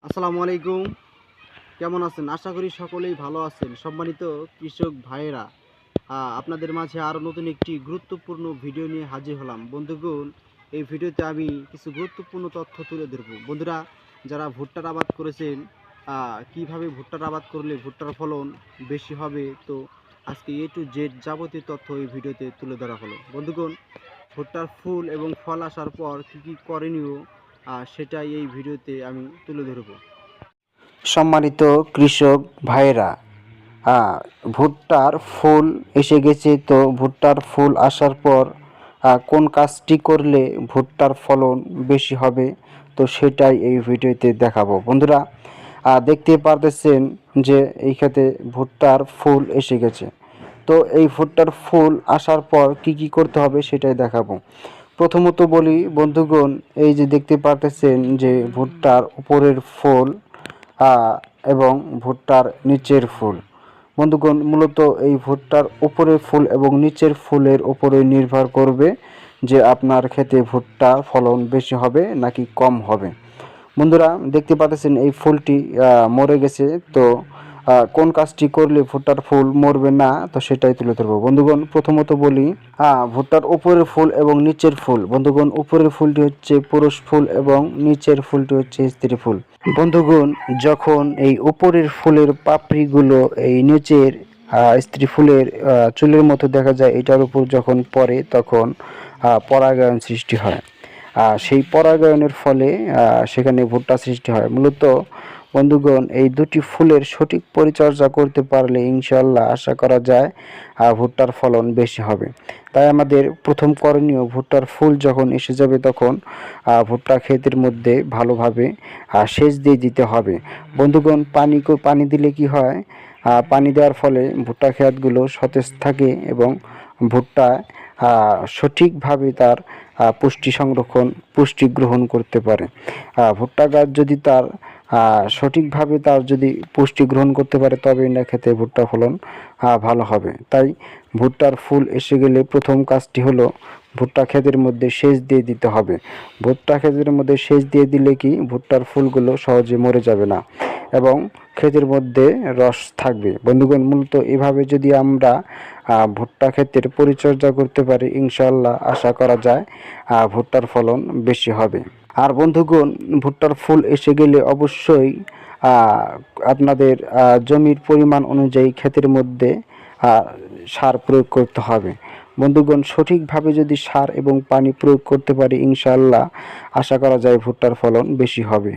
আসসালামু আলাইকুম। কেমন আছেন? আশা করি সকলেই ভালো আছেন। সম্মানিত কৃষক ভাইয়েরা, আপনাদের মাঝে আরও নতুন একটি গুরুত্বপূর্ণ ভিডিও নিয়ে হাজির হলাম। বন্ধুগণ, এই ভিডিওতে আমি কিছু গুরুত্বপূর্ণ তথ্য তুলে ধরব। বন্ধুরা, যারা ভুট্টার আবাদ করেছেন, কিভাবে ভুট্টার আবাদ করলে ভুট্টার ফলন বেশি হবে, তো আজকে A to Z যাবতীয় তথ্য এই ভিডিওতে তুলে ধরা হলো। বন্ধুগণ, ভুট্টার ফুল এবং ফল আসার পর কী করণীয়, সেটাই এই ভিডিওতে আমি তুলে ধরব। সম্মানিত কৃষক ভাইরা, ভুট্টার ফুল এসে গেছে। তো ভুট্টার ফুল আসার পর কোন কাজটি করলে ভুট্টার ফলন বেশি হবে, তো সেটাই এই ভিডিওতে দেখাবো। বন্ধুরা, দেখতে পারতেছেন যে এই ক্ষেতে ভুট্টার ফুল এসে গেছে। তো এই ভুট্টার ফুল আসার পর কি কি করতে হবে সেটাই দেখাবো। প্রথমত বলি বন্ধুগণ, এই যে দেখতে পারতেছেন যে ভুট্টার উপরের ফুল এবং ভুট্টার নিচের ফুল। বন্ধুগণ, মূলত এই ভুট্টার উপরের ফুল এবং নিচের ফুলের উপরে নির্ভর করবে যে আপনার ক্ষেতে ভুট্টা ফলন বেশি হবে নাকি কম হবে। বন্ধুরা, দেখতে পাচ্ছেন এই ফুলটি মরে গেছে। তো কোন কাজটি করলে ভুট্টার ফুল মরবে না, তো সেটাই তুলে ধরবো। বন্ধুগণ, প্রথমত বলি ভুট্টার উপরের ফুল এবং নিচের ফুল। বন্ধুগণ, উপরের ফুলটি হচ্ছে পুরুষ ফুল এবং নিচের ফুলটি হচ্ছে স্ত্রী ফুল। বন্ধুগণ, যখন এই উপরের ফুলের পাপড়িগুলো এই নিচের স্ত্রী ফুলের চুলের মতো দেখা যায়, এটার উপর যখন পড়ে তখন পরাগায়ন সৃষ্টি হয়। সেই পরাগায়নের ফলে সেখানে ভুট্টা সৃষ্টি হয়। মূলত বন্ধুগণ, এই দুটি ফুলের সঠিক পরিচর্যা করতে পারলে ইনশাল্লাহ আশা করা যায় ভুট্টার ফলন বেশি হবে। তাই আমাদের প্রথম করণীয়, ভুট্টার ফুল যখন এসে যাবে তখন ভুট্টা ক্ষেতের মধ্যে ভালোভাবে সেচ দিয়ে দিতে হবে। বন্ধুগণ, পানি দিলে কি হয়, পানি দেওয়ার ফলে ভুট্টা ক্ষেতগুলো সতেজ থাকে এবং ভুট্টা সঠিকভাবে তার পুষ্টি গ্রহণ করতে পারে। ভুট্টা গাছ যদি তার সঠিকভাবে যদি পুষ্টি গ্রহণ করতে পারে, তবে না খেতে ভুট্টা ফলন ভালো হবে। তাই ভুট্টার ফুল এসে গেলে প্রথম কাজটি হলো ভুট্টা ক্ষেতের মধ্যে সেচ দিয়ে দিতে হবে। ভুট্টা ক্ষেতের মধ্যে সেচ দিয়ে দিলে কি ভুট্টার ফুলগুলো সহজে মরে যাবে না এবং ক্ষেতের মধ্যে রস থাকবে। বন্ধুগণ, মূলত এভাবে যদি আমরা ভুট্টা ক্ষেতের পরিচর্যা করতে পারি, ইনশাল্লাহ আশা করা যায় ভুট্টার ফলন বেশি হবে। আর বন্ধুগণ, ভুট্টার ফুল এসে গেলে অবশ্যই আপনাদের জমির পরিমাণ অনুযায়ী ক্ষেতের মধ্যে সার প্রয়োগ করতে হবে। বন্ধুগণ, সঠিকভাবে যদি সার এবং পানি প্রয়োগ করতে পারি, ইনশাল্লাহ আশা করা যায় ভুট্টার ফলন বেশি হবে।